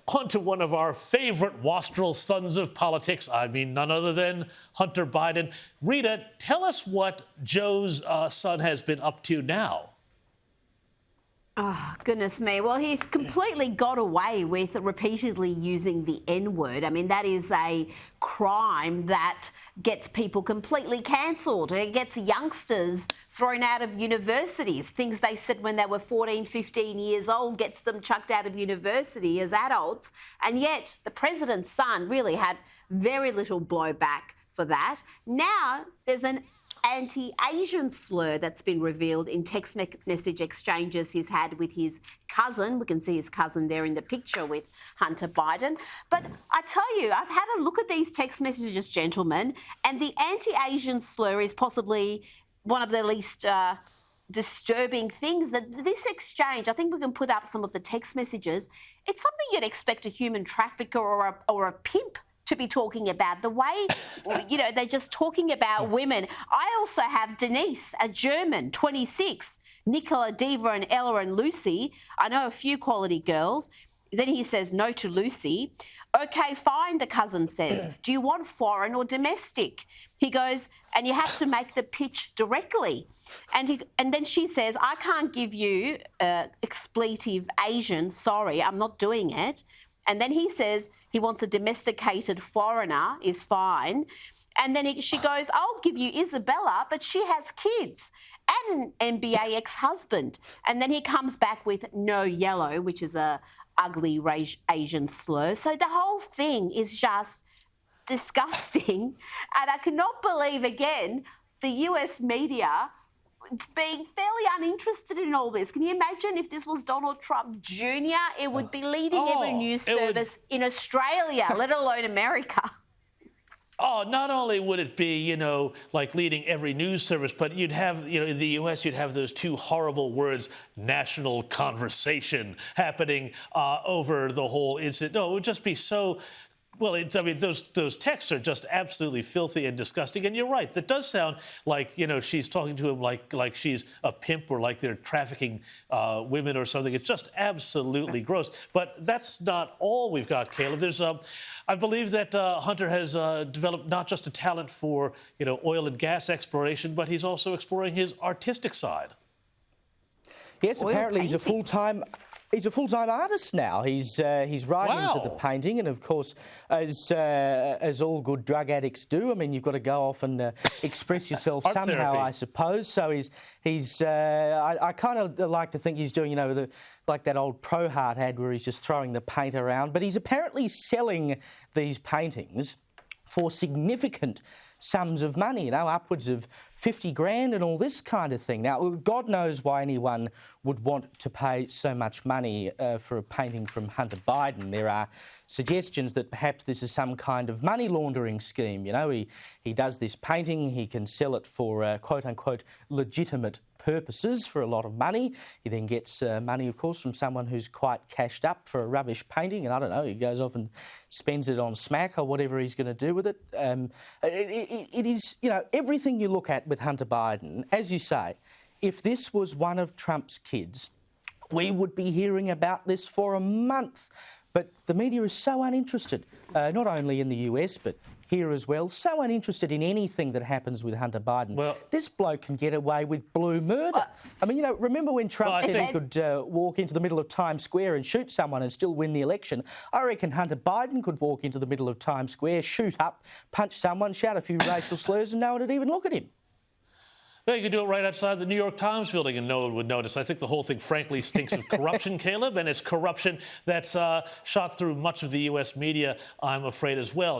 On to one of our favorite wastrel sons of politics. I mean, none other than Hunter Biden. Rita, tell us what Joe's son has been up to now. Oh, goodness me. Well, he completely got away with repeatedly using the N-word. I mean, that is a crime that gets people completely cancelled. It gets youngsters thrown out of universities. Things they said when they were 14, 15 years old gets them chucked out of university as adults. And yet the president's son really had very little blowback for that. Now there's an anti-Asian slur that's been revealed in text message exchanges he's had with his cousin. We can see his cousin there in the picture with Hunter Biden. But I tell you, I've had a look at these text messages, gentlemen, and the anti-Asian slur is possibly one of the least disturbing things. That this exchange, I think we can put up some of the text messages. It's something you'd expect a human trafficker or a pimp to be talking about. The way, you know, they're just talking about women. I also have Denise, a German, 26, Nicola, Diva and Ella and Lucy. I know a few quality girls. Then he says no to Lucy. Okay, fine, the cousin says. Do you want foreign or domestic? He goes, and you have to make the pitch directly. And then she says, I can't give you expletive Asian, sorry, I'm not doing it. And then he says he wants a domesticated foreigner is fine. And then she goes, I'll give you Isabella, but she has kids and an NBA ex-husband. And then he comes back with no yellow, which is a ugly Asian slur. So the whole thing is just disgusting. And I cannot believe, again, the US media being fairly uninterested in all this. Can you imagine if this was Donald Trump Jr.? It would be leading every news service in Australia, let alone America. Oh, not only would it be, you know, like leading every news service, but you'd have, you know, in the U.S., you'd have those two horrible words, national conversation, happening over the whole incident. No, it would just be so... Well, I mean, those texts are just absolutely filthy and disgusting. And you're right. That does sound like, you know, she's talking to him like she's a pimp or like they're trafficking women or something. It's just absolutely gross. But that's not all we've got, Caleb. There's, I believe that Hunter has developed not just a talent for, you know, oil and gas exploration, but he's also exploring his artistic side. Yes, apparently he's a full-time artist now. He's right into the painting, and of course, as all good drug addicts do, I mean, you've got to go off and express yourself somehow, therapy, I suppose. So I kind of like to think he's doing, you know, like that old Pro Heart ad where he's just throwing the paint around. But he's apparently selling these paintings for significant sums of money, you know, upwards of 50 grand and all this kind of thing. Now, God knows why anyone would want to pay so much money for a painting from Hunter Biden. There are suggestions that perhaps this is some kind of money laundering scheme. You know, he does this painting, he can sell it for quote-unquote legitimate purposes for a lot of money. He then gets money, of course, from someone who's quite cashed up for a rubbish painting, and I don't know, he goes off and spends it on smack or whatever he's going to do with it. It is, you know, everything you look at with Hunter Biden, as you say, if this was one of Trump's kids, we would be hearing about this for a month. But the media is so uninterested, not only in the US, but here as well, so uninterested in anything that happens with Hunter Biden. Well, this bloke can get away with blue murder. I mean, you know, remember when Trump said he could walk into the middle of Times Square and shoot someone and still win the election? I reckon Hunter Biden could walk into the middle of Times Square, shoot up, punch someone, shout a few racial slurs and no one would even look at him. Well, you could do it right outside the New York Times building and no one would notice. I think the whole thing, frankly, stinks of corruption, Caleb, and it's corruption that's shot through much of the U.S. media, I'm afraid, as well.